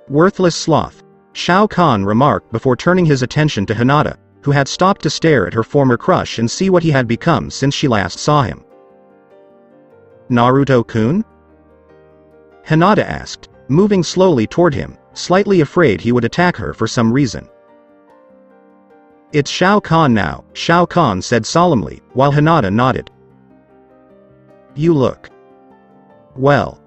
Speaker 2: Worthless sloth, Shao Kahn remarked before turning his attention to Hinata, who had stopped to stare at her former crush and see what he had become since she last saw him. Naruto-kun? Hinata asked, moving slowly toward him, slightly afraid he would attack her for some reason. It's Shao Kahn now, Shao Kahn said solemnly, while Hinata nodded. You look well.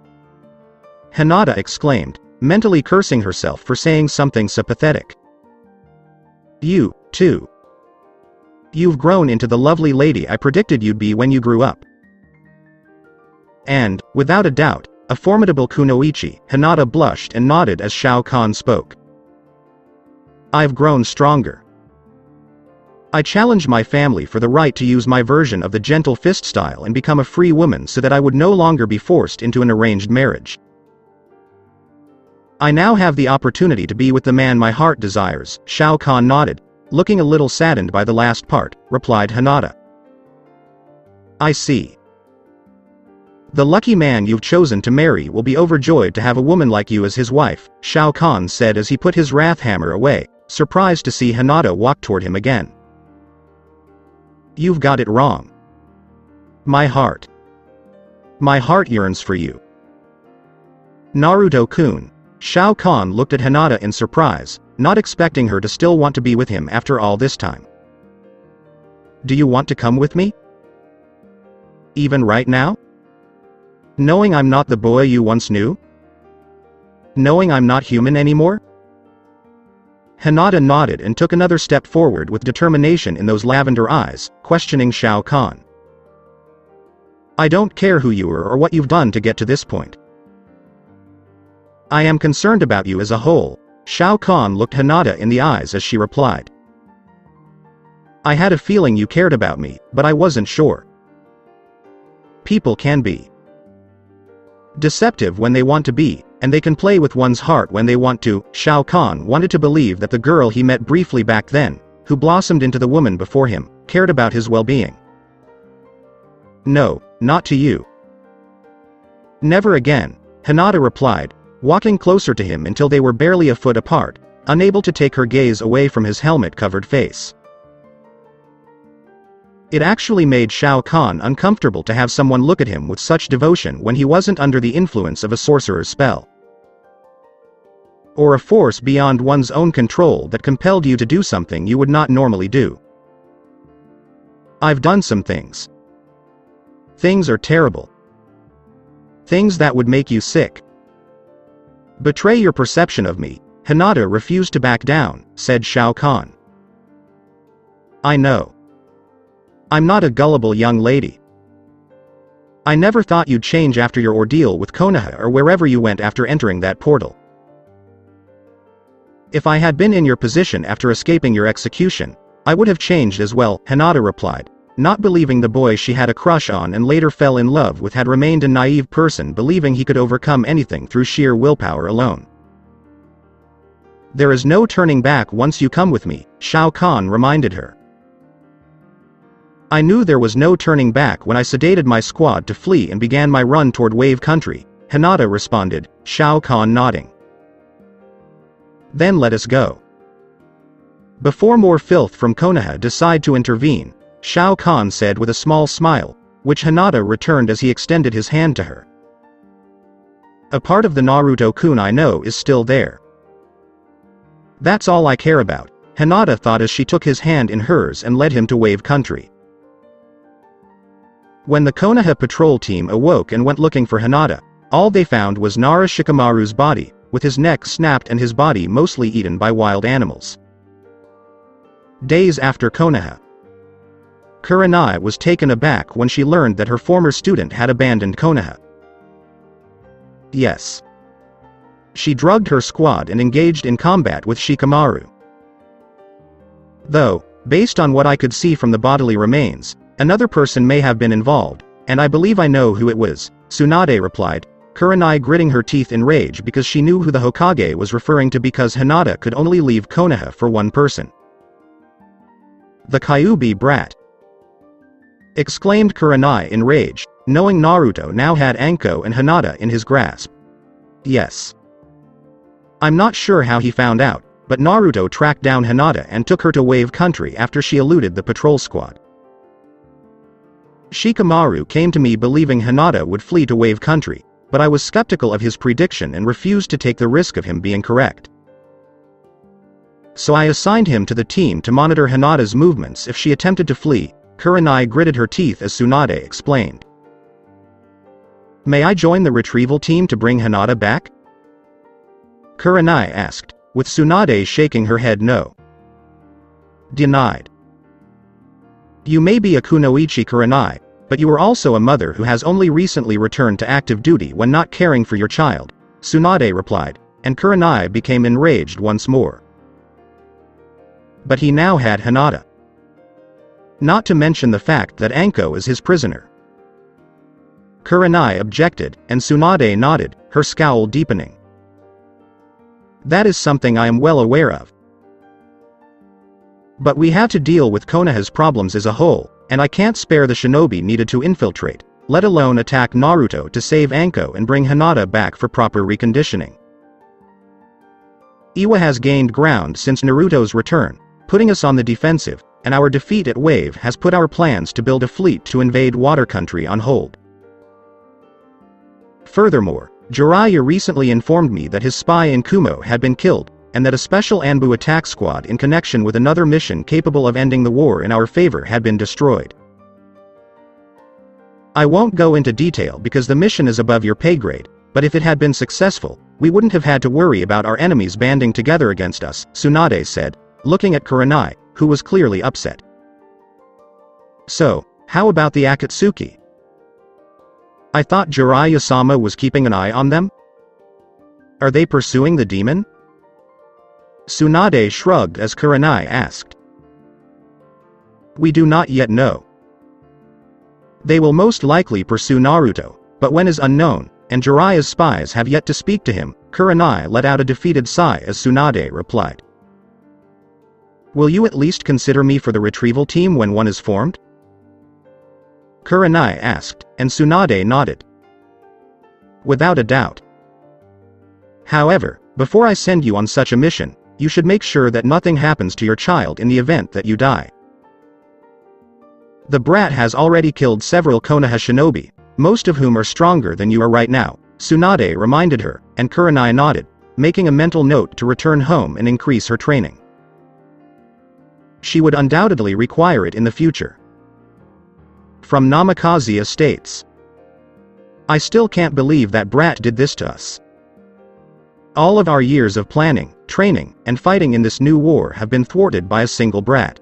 Speaker 2: Hinata exclaimed, mentally cursing herself for saying something so pathetic. You, too. You've grown into the lovely lady I predicted you'd be when you grew up. And, without a doubt, a formidable kunoichi, Hinata blushed and nodded as Shao Kahn spoke. I've grown stronger. I challenge my family for the right to use my version of the gentle fist style and become a free woman so that I would no longer be forced into an arranged marriage. I now have the opportunity to be with the man my heart desires, Shao Kahn nodded, looking a little saddened by the last part, replied Hinata. I see. The lucky man you've chosen to marry will be overjoyed to have a woman like you as his wife, Shao Kahn said as he put his wrath hammer away, surprised to see Hinata walk toward him again. You've got it wrong. My heart yearns for you. Naruto-kun, Shao Kahn looked at Hinata in surprise, not expecting her to still want to be with him after all this time. Do you want to come with me? Even right now? Knowing I'm not the boy you once knew? Knowing I'm not human anymore? Hinata nodded and took another step forward with determination in those lavender eyes, questioning Shao Kahn. I don't care who you are or what you've done to get to this point. I am concerned about you as a whole, Shao Kahn looked Hinata in the eyes as she replied. I had a feeling you cared about me, but I wasn't sure. People can be deceptive when they want to be, and they can play with one's heart when they want to. Shao Kahn wanted to believe that the girl he met briefly back then, who blossomed into the woman before him, cared about his well-being. No, not to you. Never again, Hinata replied, walking closer to him until they were barely a foot apart, unable to take her gaze away from his helmet-covered face. It actually made Shao Kahn uncomfortable to have someone look at him with such devotion when he wasn't under the influence of a sorcerer's spell. Or a force beyond one's own control that compelled you to do something you would not normally do. I've done some things. Things are terrible. Things that would make you sick. Betray your perception of me, Hinata refused to back down, said Shao Kahn. I know. I'm not a gullible young lady. I never thought you'd change after your ordeal with Konoha or wherever you went after entering that portal. If I had been in your position after escaping your execution, I would have changed as well, Hinata replied, not believing the boy she had a crush on and later fell in love with had remained a naive person believing he could overcome anything through sheer willpower alone. There is no turning back once you come with me, Shao Kahn reminded her. I knew there was no turning back when I sedated my squad to flee and began my run toward Wave Country, Hinata responded, Shao Kahn nodding. Then let us go. Before more filth from Konoha decide to intervene, Shao Kahn said with a small smile, which Hinata returned as he extended his hand to her. A part of the Naruto-kun I know is still there. That's all I care about, Hinata thought as she took his hand in hers and led him to Wave Country. When the Konoha patrol team awoke and went looking for Hinata, all they found was Nara Shikamaru's body, with his neck snapped and his body mostly eaten by wild animals. Days after Konoha, Kurenai was taken aback when she learned that her former student had abandoned Konoha. Yes. She drugged her squad and engaged in combat with Shikamaru. Though, based on what I could see from the bodily remains, another person may have been involved, and I believe I know who it was, Tsunade replied, Kurenai gritting her teeth in rage because she knew who the Hokage was referring to because Hinata could only leave Konoha for one person. The Kyuubi brat! Exclaimed Kurenai in rage, knowing Naruto now had Anko and Hinata in his grasp. Yes. I'm not sure how he found out, but Naruto tracked down Hinata and took her to Wave Country after she eluded the patrol squad. Shikamaru came to me believing Hinata would flee to Wave Country, but I was skeptical of his prediction and refused to take the risk of him being correct. So I assigned him to the team to monitor Hinata's movements if she attempted to flee, Kurenai gritted her teeth as Tsunade explained. May I join the retrieval team to bring Hinata back? Kurenai asked, with Tsunade shaking her head no. Denied. You may be a kunoichi Kurenai, but you are also a mother who has only recently returned to active duty when not caring for your child, Tsunade replied, and Kurenai became enraged once more. But he now had Hinata. Not to mention the fact that Anko is his prisoner. Kurenai objected, and Tsunade nodded, her scowl deepening. That is something I am well aware of. But we have to deal with Konoha's problems as a whole, and I can't spare the shinobi needed to infiltrate, let alone attack Naruto to save Anko and bring Hinata back for proper reconditioning. Iwa has gained ground since Naruto's return, putting us on the defensive, and our defeat at Wave has put our plans to build a fleet to invade Water Country on hold. Furthermore, Jiraiya recently informed me that his spy in Kumo had been killed, and that a special Anbu attack squad in connection with another mission capable of ending the war in our favor had been destroyed. I won't go into detail because the mission is above your pay grade, but if it had been successful, we wouldn't have had to worry about our enemies banding together against us, Tsunade said, looking at Kurenai, who was clearly upset. So, how about the Akatsuki? I thought Jiraiya-sama was keeping an eye on them? Are they pursuing the demon? Tsunade shrugged as Kurenai asked. We do not yet know. They will most likely pursue Naruto, but when is unknown, and Jiraiya's spies have yet to speak to him, Kurenai let out a defeated sigh as Tsunade replied. Will you at least consider me for the retrieval team when one is formed? Kurenai asked, and Tsunade nodded. Without a doubt. However, before I send you on such a mission, you should make sure that nothing happens to your child in the event that you die. The brat has already killed several Konoha shinobi, most of whom are stronger than you are right now, Tsunade reminded her, and Kurenai nodded, making a mental note to return home and increase her training. She would undoubtedly require it in the future. From Namikaze Estates. I still can't believe that brat did this to us. All of our years of planning, training, and fighting in this new war have been thwarted by a single brat.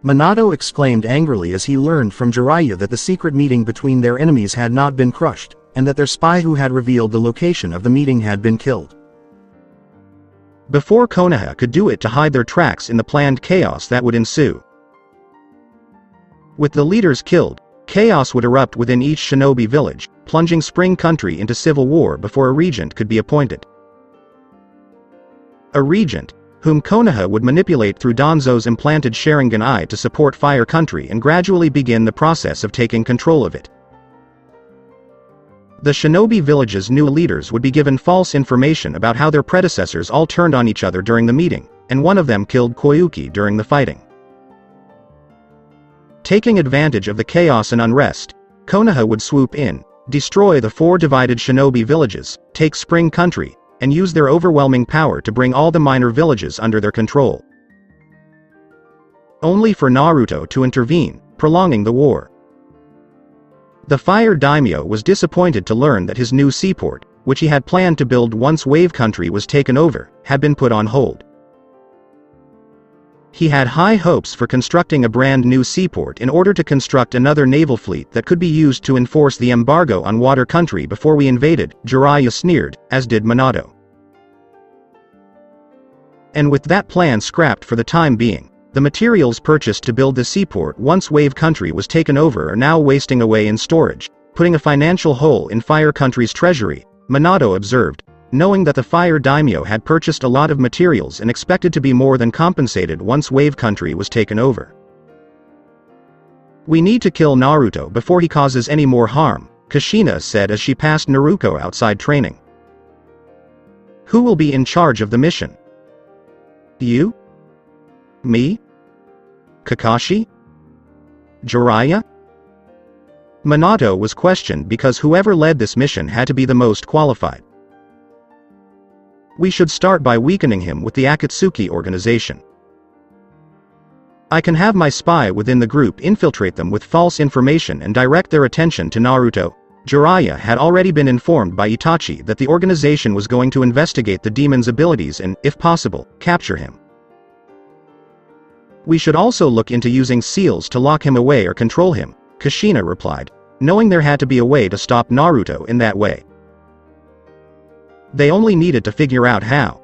Speaker 2: Minato exclaimed angrily as he learned from Jiraiya that the secret meeting between their enemies had not been crushed, and that their spy who had revealed the location of the meeting had been killed. Before Konoha could do it to hide their tracks in the planned chaos that would ensue. With the leaders killed, chaos would erupt within each shinobi village, plunging Spring Country into civil war before a regent could be appointed. A regent, whom Konoha would manipulate through Danzo's implanted Sharingan Eye to support Fire Country and gradually begin the process of taking control of it. The shinobi village's new leaders would be given false information about how their predecessors all turned on each other during the meeting, and one of them killed Koyuki during the fighting. Taking advantage of the chaos and unrest, Konoha would swoop in, destroy the 4 divided shinobi villages, take Spring Country, and use their overwhelming power to bring all the minor villages under their control. Only for Naruto to intervene, prolonging the war. The Fire Daimyo was disappointed to learn that his new seaport, which he had planned to build once Wave Country was taken over, had been put on hold. He had high hopes for constructing a brand new seaport in order to construct another naval fleet that could be used to enforce the embargo on Water Country before we invaded, Jiraiya sneered, as did Minato. And with that plan scrapped for the time being, the materials purchased to build the seaport once Wave Country was taken over are now wasting away in storage, putting a financial hole in Fire Country's treasury, Minato observed, knowing that the Fire Daimyo had purchased a lot of materials and expected to be more than compensated once Wave Country was taken over. "We need to kill Naruto before he causes any more harm," Kushina said as she passed Naruto outside training. "Who will be in charge of the mission? You? Me? Kakashi? Jiraiya?" Minato was questioned because whoever led this mission had to be the most qualified. "We should start by weakening him with the Akatsuki organization. I can have my spy within the group infiltrate them with false information and direct their attention to Naruto." Jiraiya had already been informed by Itachi that the organization was going to investigate the demon's abilities and, if possible, capture him. "We should also look into using seals to lock him away or control him," Kushina replied, knowing there had to be a way to stop Naruto in that way. They only needed to figure out how.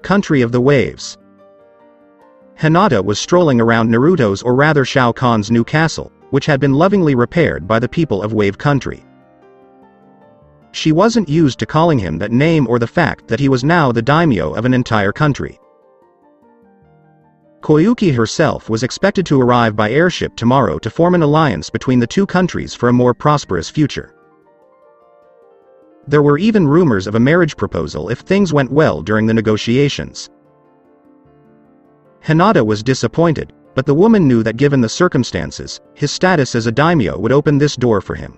Speaker 2: Country of the Waves. Hinata was strolling around Naruto's, or rather Shao Kahn's, new castle, which had been lovingly repaired by the people of Wave Country. She wasn't used to calling him that name or the fact that he was now the daimyo of an entire country. Koyuki herself was expected to arrive by airship tomorrow to form an alliance between the two countries for a more prosperous future. There were even rumors of a marriage proposal if things went well during the negotiations. Hinata was disappointed, but the woman knew that given the circumstances, his status as a daimyo would open this door for him.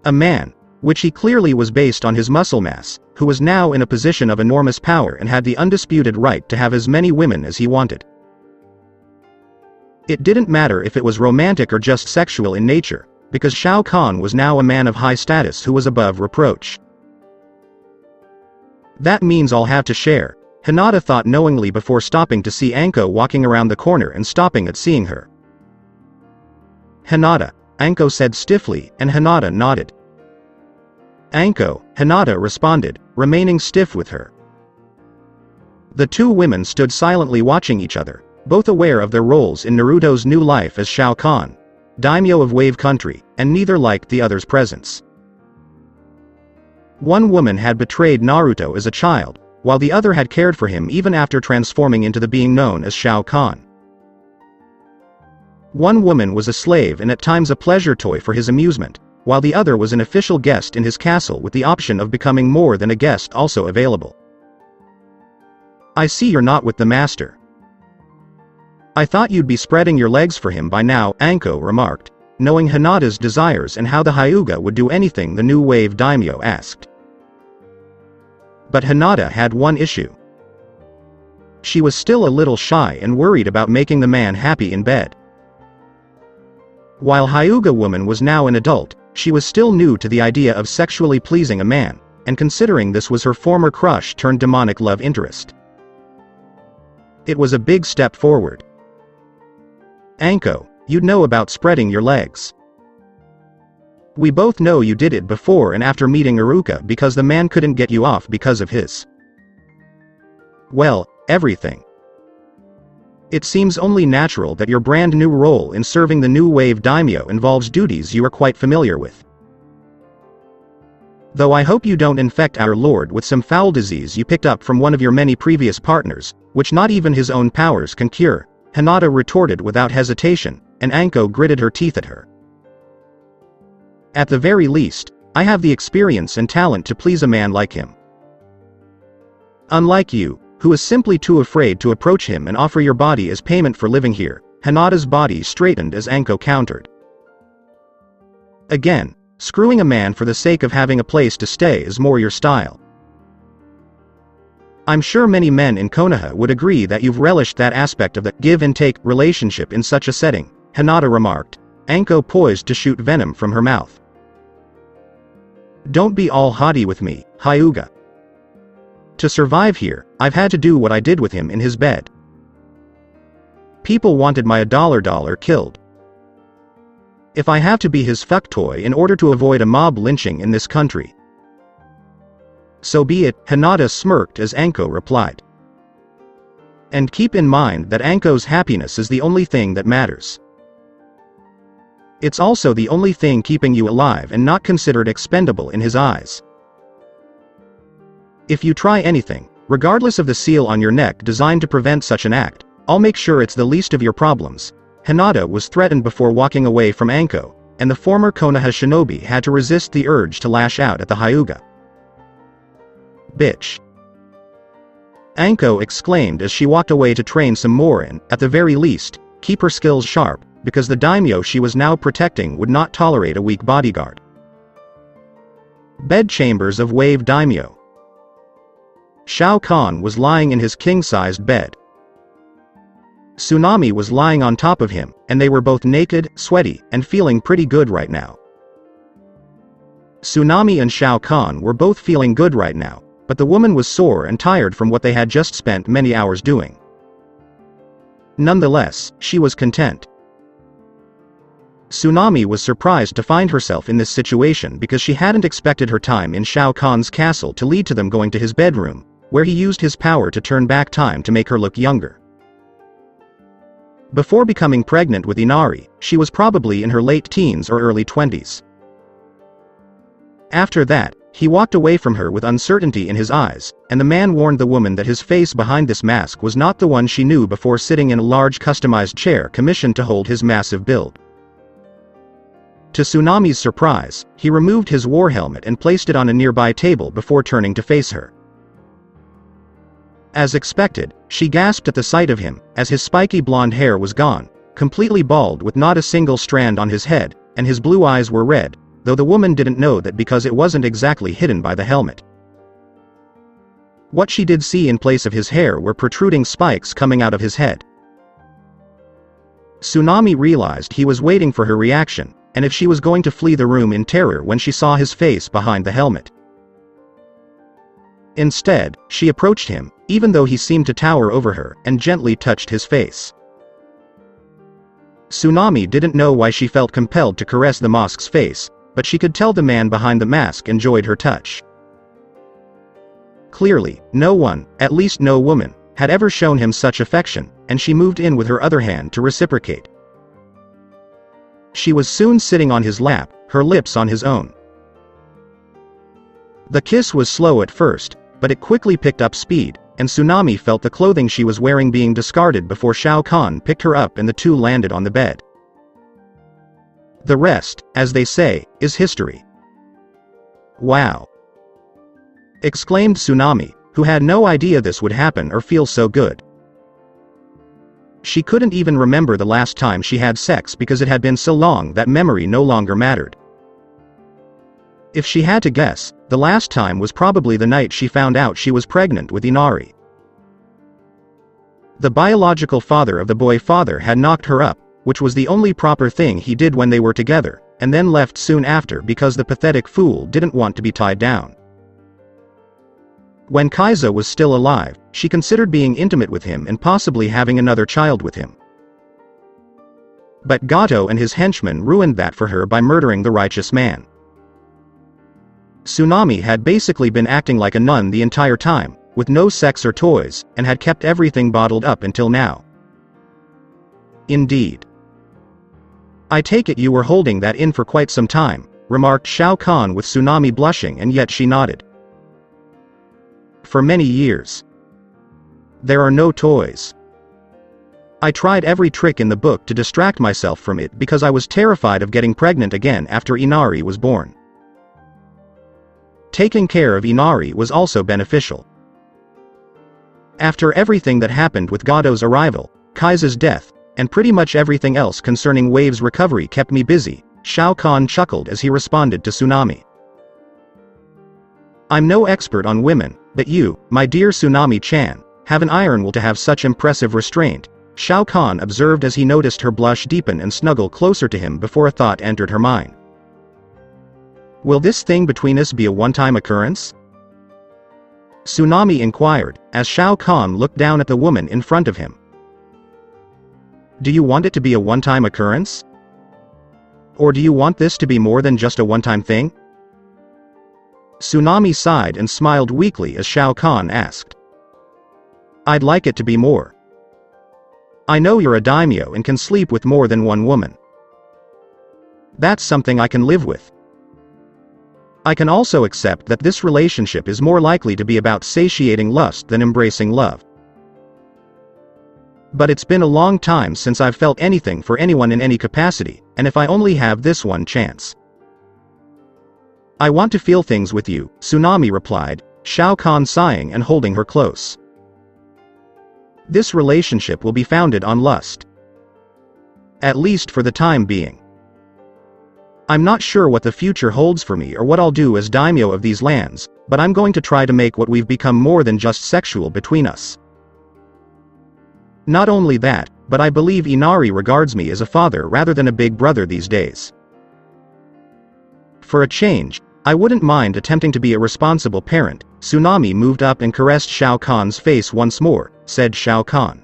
Speaker 2: A man, which he clearly was based on his muscle mass, who was now in a position of enormous power and had the undisputed right to have as many women as he wanted. It didn't matter if it was romantic or just sexual in nature, because Shao Kahn was now a man of high status who was above reproach. That means I'll have to share, Hinata thought knowingly before stopping to see Anko walking around the corner and stopping at seeing her. "Hinata," Anko said stiffly, and Hinata nodded. "Anko," Hinata responded, remaining stiff with her. The two women stood silently watching each other, both aware of their roles in Naruto's new life as Shao Kahn, daimyo of Wave Country, and neither liked the other's presence. One woman had betrayed Naruto as a child, while the other had cared for him even after transforming into the being known as Shao Kahn. One woman was a slave and at times a pleasure toy for his amusement, while the other was an official guest in his castle with the option of becoming more than a guest also available. "I see you're not with the master. I thought you'd be spreading your legs for him by now," Anko remarked, knowing Hinata's desires and how the Hyuga would do anything the new wave daimyo asked. But Hinata had one issue. She was still a little shy and worried about making the man happy in bed. While Hyuga woman was now an adult, she was still new to the idea of sexually pleasing a man, and considering this was her former crush turned demonic love interest. It was a big step forward. Anko, you'd know about spreading your legs. We both know you did it before and after meeting Iruka because the man couldn't get you off because of his... well, everything. It seems only natural that your brand new role in serving the new wave daimyo involves duties you are quite familiar with. Though I hope you don't infect our lord with some foul disease you picked up from one of your many previous partners, which not even his own powers can cure, Hinata retorted without hesitation, and Anko gritted her teeth at her. At the very least, I have the experience and talent to please a man like him. Unlike you, who is simply too afraid to approach him and offer your body as payment for living here, Hinata's body straightened as Anko countered. Again, screwing a man for the sake of having a place to stay is more your style. I'm sure many men in Konoha would agree that you've relished that aspect of the give-and-take relationship in such a setting, Hinata remarked, Anko poised to shoot venom from her mouth. Don't be all haughty with me, Hyuga. To survive here, I've had to do what I did with him in his bed. People wanted my $1 killed. If I have to be his fuck toy in order to avoid a mob lynching in this country, so be it, Hinata smirked as Anko replied. And keep in mind that Anko's happiness is the only thing that matters. It's also the only thing keeping you alive and not considered expendable in his eyes. If you try anything, regardless of the seal on your neck designed to prevent such an act, I'll make sure it's the least of your problems. Hinata was threatened before walking away from Anko, and the former Konoha shinobi had to resist the urge to lash out at the Hyuga. Bitch. Anko exclaimed as she walked away to train some more and, at the very least, keep her skills sharp, because the daimyo she was now protecting would not tolerate a weak bodyguard. Bedchambers of Wave Daimyo. Shao Kahn was lying in his king-sized bed. Tsunami was lying on top of him, and they were both naked, sweaty, and feeling pretty good right now. Tsunami and Shao Kahn were both feeling good right now, but the woman was sore and tired from what they had just spent many hours doing. Nonetheless, she was content. Tsunami was surprised to find herself in this situation because she hadn't expected her time in Shao Kahn's castle to lead to them going to his bedroom, where he used his power to turn back time to make her look younger. Before becoming pregnant with Inari, she was probably in her late teens or early 20s. After that, he walked away from her with uncertainty in his eyes, and the man warned the woman that his face behind this mask was not the one she knew before sitting in a large customized chair commissioned to hold his massive build. To Tsunami's surprise, he removed his war helmet and placed it on a nearby table before turning to face her. As expected, she gasped at the sight of him, as his spiky blonde hair was gone, completely bald with not a single strand on his head, and his blue eyes were red, though the woman didn't know that because it wasn't exactly hidden by the helmet. What she did see in place of his hair were protruding spikes coming out of his head. Tsunami realized he was waiting for her reaction, and if she was going to flee the room in terror when she saw his face behind the helmet. Instead, she approached him, even though he seemed to tower over her, and gently touched his face. Tsunami didn't know why she felt compelled to caress the mask's face, but she could tell the man behind the mask enjoyed her touch. Clearly, no one, at least no woman, had ever shown him such affection, and she moved in with her other hand to reciprocate. She was soon sitting on his lap, her lips on his own. The kiss was slow at first, but it quickly picked up speed, and Tsunami felt the clothing she was wearing being discarded before Shao Kahn picked her up and the two landed on the bed. The rest, as they say, is history. Wow! Exclaimed Tsunami, who had no idea this would happen or feel so good. She couldn't even remember the last time she had sex because it had been so long that memory no longer mattered. If she had to guess, the last time was probably the night she found out she was pregnant with Inari. The biological father of the boy father had knocked her up, which was the only proper thing he did when they were together, and then left soon after because the pathetic fool didn't want to be tied down. When Kaizo was still alive, she considered being intimate with him and possibly having another child with him. But Gato and his henchmen ruined that for her by murdering the righteous man. Tsunami had basically been acting like a nun the entire time, with no sex or toys, and had kept everything bottled up until now. Indeed. I take it you were holding that in for quite some time, remarked Shao Kahn with Tsunami blushing, and yet she nodded. For many years. There are no toys. I tried every trick in the book to distract myself from it because I was terrified of getting pregnant again after Inari was born. Taking care of Inari was also beneficial. After everything that happened with Gato's arrival, Kaizo's death, and pretty much everything else concerning Wave's recovery kept me busy, Shao Kahn chuckled as he responded to Tsunami. I'm no expert on women, but you, my dear Tsunami-chan, have an iron will to have such impressive restraint, Shao Kahn observed as he noticed her blush deepen and snuggle closer to him before a thought entered her mind. Will this thing between us be a one-time occurrence? Tsunami inquired, as Shao Kahn looked down at the woman in front of him. Do you want it to be a one-time occurrence? Or do you want this to be more than just a one-time thing? Tsunami sighed and smiled weakly as Shao Kahn asked. I'd like it to be more. I know you're a daimyo and can sleep with more than one woman. That's something I can live with. I can also accept that this relationship is more likely to be about satiating lust than embracing love. But it's been a long time since I've felt anything for anyone in any capacity, and if I only have this one chance. I want to feel things with you, Tsunami replied, Shao Kahn sighing and holding her close. This relationship will be founded on lust. At least for the time being. I'm not sure what the future holds for me or what I'll do as daimyo of these lands, but I'm going to try to make what we've become more than just sexual between us. Not only that, but I believe Inari regards me as a father rather than a big brother these days. For a change, I wouldn't mind attempting to be a responsible parent. Tsunami moved up and caressed Shao Kahn's face once more, said Shao Kahn.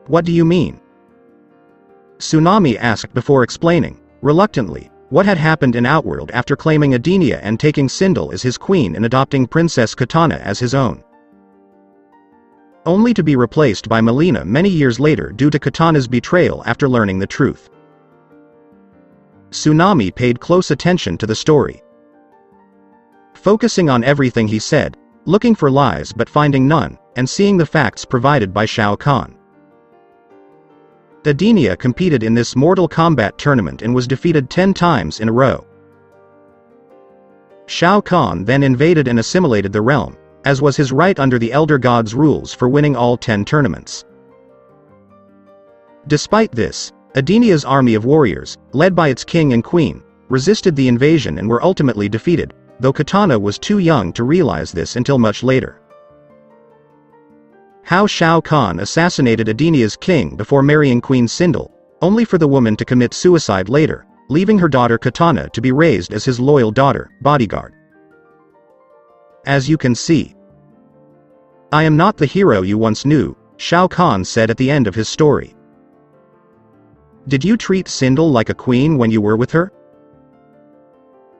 Speaker 2: What do you mean? Tsunami asked before explaining, reluctantly, what had happened in Outworld after claiming Adenia and taking Sindel as his queen and adopting Princess Katana as his own. Only to be replaced by Melina many years later due to Katana's betrayal after learning the truth. Tsunami paid close attention to the story. Focusing on everything he said, looking for lies but finding none, and seeing the facts provided by Shao Kahn. Adenia competed in this Mortal Kombat tournament and was defeated 10 times in a row. Shao Kahn then invaded and assimilated the realm, as was his right under the Elder God's rules for winning all 10 tournaments. Despite this, Adenia's army of warriors, led by its king and queen, resisted the invasion and were ultimately defeated, though Katana was too young to realize this until much later. How Shao Kahn assassinated Adenia's king before marrying Queen Sindel, only for the woman to commit suicide later, leaving her daughter Katana to be raised as his loyal daughter, bodyguard. As you can see, I am not the hero you once knew, Shao Kahn said at the end of his story. Did you treat Sindel like a queen when you were with her?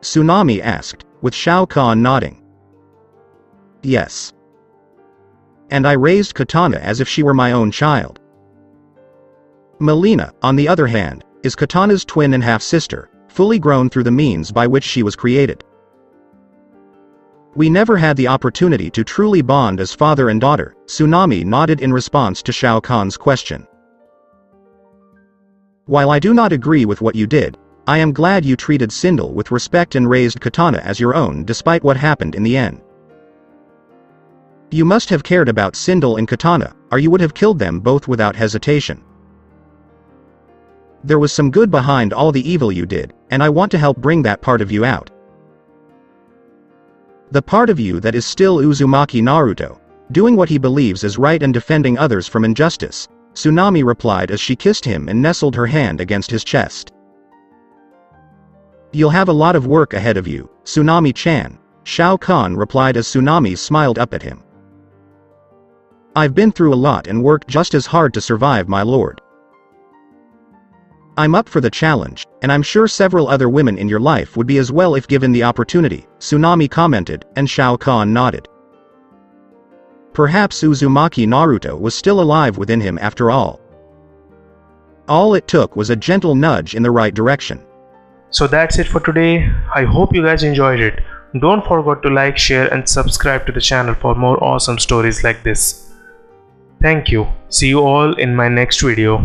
Speaker 2: Tsunami asked, with Shao Kahn nodding. Yes. And I raised Katana as if she were my own child. Melina, on the other hand, is Katana's twin and half-sister, fully grown through the means by which she was created. We never had the opportunity to truly bond as father and daughter, Tsunami nodded in response to Shao Kahn's question. While I do not agree with what you did, I am glad you treated Sindel with respect and raised Katana as your own despite what happened in the end. You must have cared about Sindel and Katana, or you would have killed them both without hesitation. There was some good behind all the evil you did, and I want to help bring that part of you out. The part of you that is still Uzumaki Naruto, doing what he believes is right and defending others from injustice, Tsunami replied as she kissed him and nestled her hand against his chest. You'll have a lot of work ahead of you, Tsunami-chan, Shao Kahn replied as Tsunami smiled up at him. I've been through a lot and worked just as hard to survive, my lord. I'm up for the challenge, and I'm sure several other women in your life would be as well if given the opportunity, Tsunami commented, and Shao Kahn nodded. Perhaps Uzumaki Naruto was still alive within him after all. All it took was a gentle nudge in the right direction.
Speaker 1: So that's it for today. I hope you guys enjoyed it. Don't forget to like, share and subscribe to the channel for more awesome stories like this. Thank you. See you all in my next video.